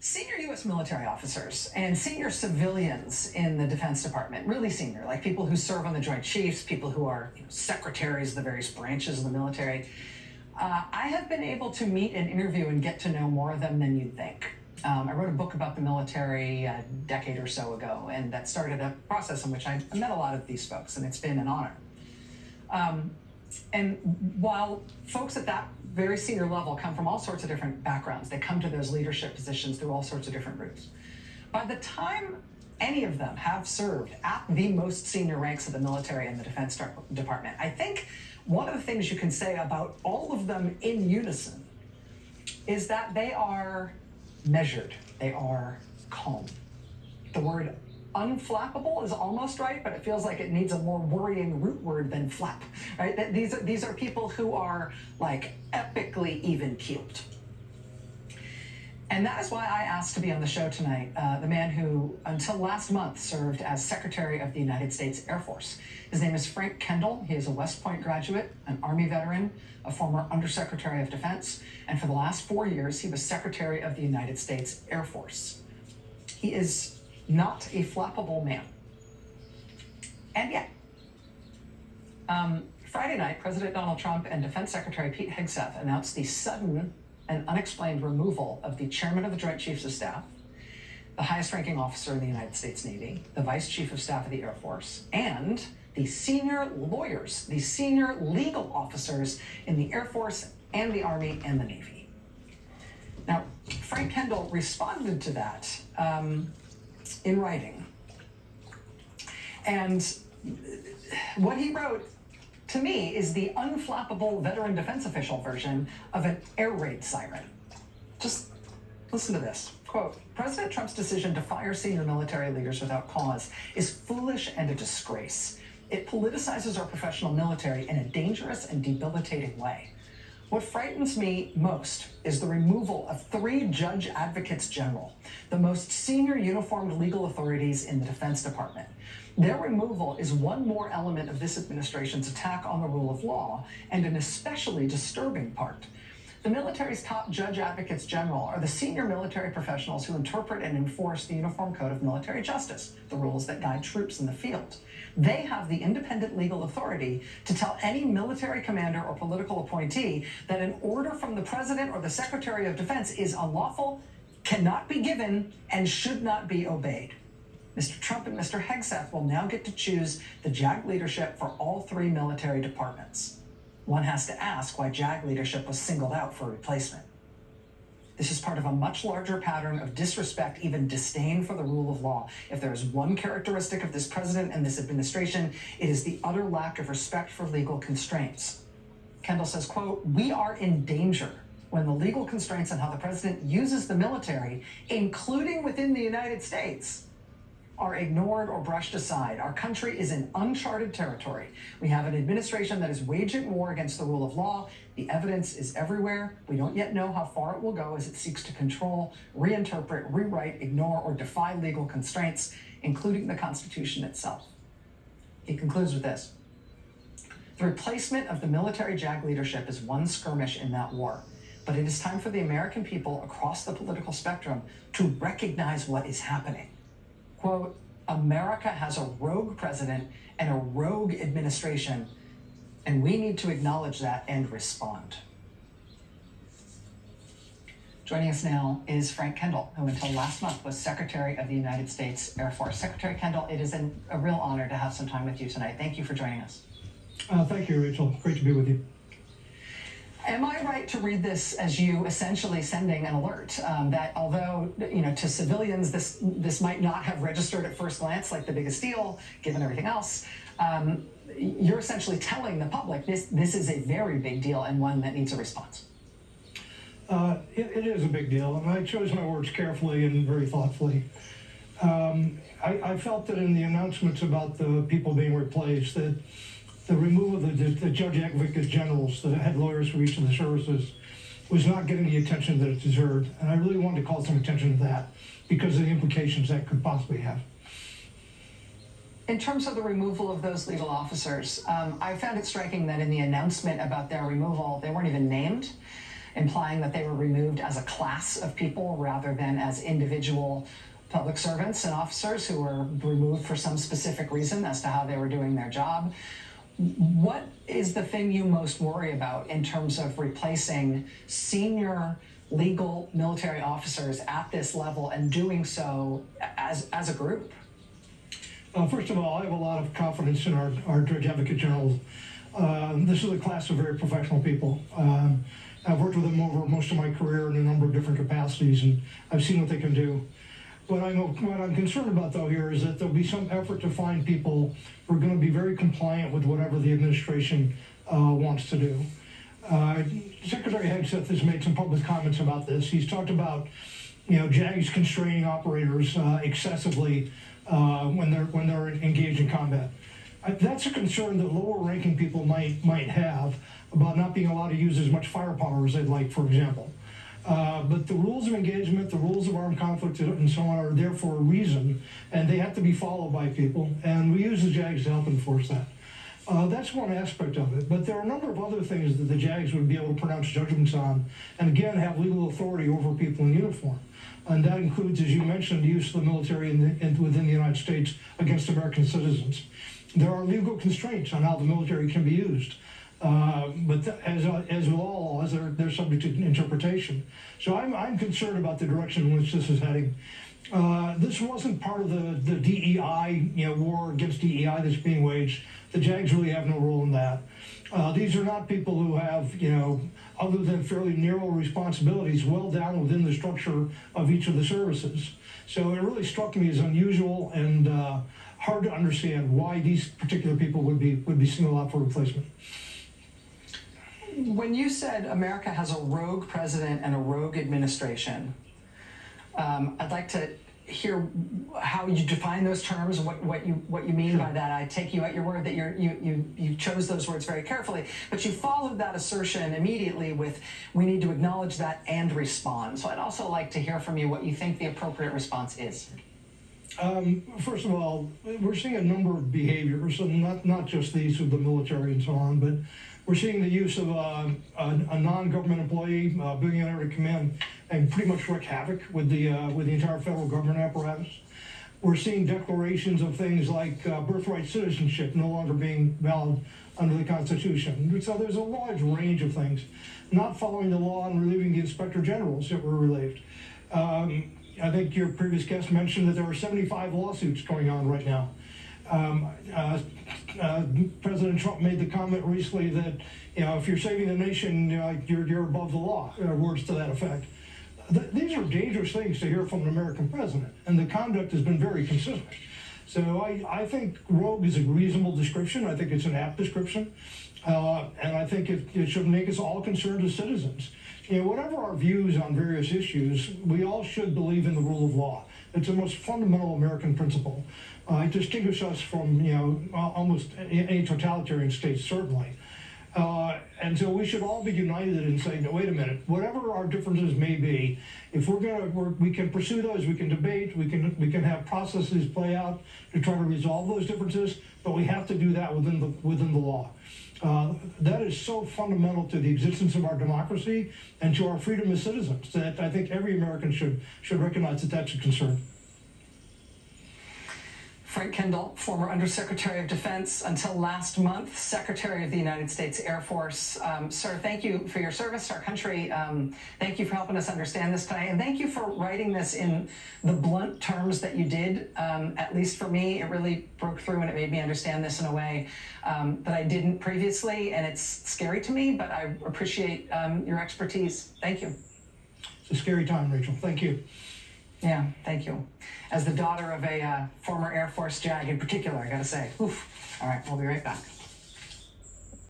Senior U.S. military officers and senior civilians in the Defense Department, really senior, like people who serve on the Joint Chiefs, people who are secretaries of the various branches of the military, I have been able to meet and interview and get to know more of them than you'd think. I wrote a book about the military a decade or so ago, and that started a process in which I met a lot of these folks, and it's been an honor. And while folks at that very senior level come from all sorts of different backgrounds, they come to those leadership positions through all sorts of different routes. By the time any of them have served at the most senior ranks of the military and the Defense Department, I think one of the things you can say about all of them in unison is that they are measured, they are calm. The word unflappable is almost right, but it feels like it needs a more worrying root word than flap, right? These are people who are like epically even keeled. And that is why I asked to be on the show tonight, the man who until last month served as Secretary of the United States Air Force. His name is Frank Kendall. He is a West Point graduate, an Army veteran, a former Undersecretary of Defense, and for the last 4 years, he was Secretary of the United States Air Force. He is not a flappable man. And yet, Friday night, President Donald Trump and Defense Secretary Pete Hegseth announced the sudden and unexplained removal of the Chairman of the Joint Chiefs of Staff, the highest ranking officer in the United States Navy, the Vice Chief of Staff of the Air Force, and the senior lawyers, the senior legal officers in the Air Force and the Army and the Navy. Now, Frank Kendall responded to that in writing. And what he wrote to me is the unflappable veteran defense official version of an air raid siren. Just listen to this. Quote, President Trump's decision to fire senior military leaders without cause is foolish and a disgrace. It politicizes our professional military in a dangerous and debilitating way. What frightens me most is the removal of 3 judge advocates general, the most senior uniformed legal authorities in the Defense Department. Their removal is one more element of this administration's attack on the rule of law, and an especially disturbing part. The military's top judge advocates general are the senior military professionals who interpret and enforce the Uniform Code of Military Justice, the rules that guide troops in the field. They have the independent legal authority to tell any military commander or political appointee that an order from the president or the Secretary of Defense is unlawful, cannot be given, and should not be obeyed. Mr. Trump and Mr. Hegseth will now get to choose the JAG leadership for all 3 military departments. One has to ask why JAG leadership was singled out for replacement. This is part of a much larger pattern of disrespect, even disdain for the rule of law. If there is one characteristic of this president and this administration, it is the utter lack of respect for legal constraints. Kendall says, quote, we are in danger when the legal constraints on how the president uses the military, including within the United States, are ignored or brushed aside. Our country is in uncharted territory. We have an administration that is waging war against the rule of law. The evidence is everywhere. We don't yet know how far it will go as it seeks to control, reinterpret, rewrite, ignore, or defy legal constraints, including the Constitution itself. He concludes with this. The replacement of the military JAG leadership is one skirmish in that war, but it is time for the American people across the political spectrum to recognize what is happening. Quote, America has a rogue president and a rogue administration, and we need to acknowledge that and respond. Joining us now is Frank Kendall, who until last month was Secretary of the United States Air Force. Secretary Kendall, it is a real honor to have some time with you tonight. Thank you for joining us. Thank you, Rachel. Great to be with you. Am I right to read this as you essentially sending an alert that although, to civilians, this might not have registered at first glance like the biggest deal, given everything else, you're essentially telling the public this is a very big deal and one that needs a response? It is a big deal, and I chose my words carefully and very thoughtfully. I felt that in the announcements about the people being replaced, that the removal of the judge advocates generals, the head lawyers for each of the services, was not getting the attention that it deserved. And I really wanted to call some attention to that because of the implications that could possibly have. In terms of the removal of those legal officers, I found it striking that in the announcement about their removal, they weren't even named. implying that they were removed as a class of people rather than as individual public servants and officers who were removed for some specific reason as to how they were doing their job. What is the thing you most worry about in terms of replacing senior legal military officers at this level and doing so as a group? First of all, I have a lot of confidence in our Judge Advocate General. This is a class of very professional people. I've worked with them over most of my career in a number of different capacities, and I've seen what they can do. What I'm concerned about, though, here is that there'll be some effort to find people who are going to be very compliant with whatever the administration wants to do. Secretary Hegseth has made some public comments about this. He's talked about, JAGs constraining operators excessively when they're engaged in combat. That's a concern that lower-ranking people might have about not being allowed to use as much firepower as they'd like, for example. But the rules of engagement, the rules of armed conflict, and so on are there for a reason, and they have to be followed by people, and we use the JAGs to help enforce that. That's one aspect of it, but there are a number of other things that the JAGs would be able to pronounce judgments on, and again, have legal authority over people in uniform. And that includes, as you mentioned, the use of the military within the United States against American citizens. There are legal constraints on how the military can be used. But as with all laws, they're subject to interpretation. So I'm concerned about the direction in which this is heading. This wasn't part of the DEI, war against DEI that's being waged. The JAGs really have no role in that. These are not people who have, other than fairly narrow responsibilities, well down within the structure of each of the services. So it really struck me as unusual and hard to understand why these particular people would be singled out for replacement. When you said America has a rogue president and a rogue administration, I'd like to hear how you define those terms, what you mean Sure. by that. I take you at your word that you chose those words very carefully, but you followed that assertion immediately with, we need to acknowledge that and respond. So I'd also like to hear from you what you think the appropriate response is. First of all, we're seeing a number of behaviors, and not just these with the military and so on, but we're seeing the use of a non-government employee being able to come in and pretty much wreak havoc with the entire federal government apparatus. We're seeing declarations of things like birthright citizenship no longer being valid under the Constitution. So there's a large range of things. Not following the law and relieving the inspector generals that were relieved. I think your previous guest mentioned that there are 75 lawsuits going on right now. President Trump made the comment recently that if you're saving the nation, you're above the law. Words to that effect. These are dangerous things to hear from an American president, and the conduct has been very consistent. So I think rogue is a reasonable description. I think it's an apt description, and I think it should make us all concerned as citizens. Whatever our views on various issues, we all should believe in the rule of law. It's the most fundamental American principle. It distinguishes us from, almost any totalitarian state, certainly. And so we should all be united in saying, no, wait a minute, whatever our differences may be, if we can pursue those, we can debate, we can have processes play out to try to resolve those differences, but we have to do that within the law. That is so fundamental to the existence of our democracy and to our freedom as citizens that I think every American should recognize that that's a concern. Frank Kendall, former Undersecretary of Defense, until last month, Secretary of the United States Air Force. Sir, thank you for your service to our country. Thank you for helping us understand this tonight. And thank you for writing this in the blunt terms that you did. At least for me, it really broke through and it made me understand this in a way that I didn't previously. And it's scary to me, but I appreciate your expertise. Thank you. It's a scary time, Rachel. Thank you. Yeah, thank you. As the daughter of a former Air Force JAG in particular, I gotta say. Oof. All right, we'll be right back.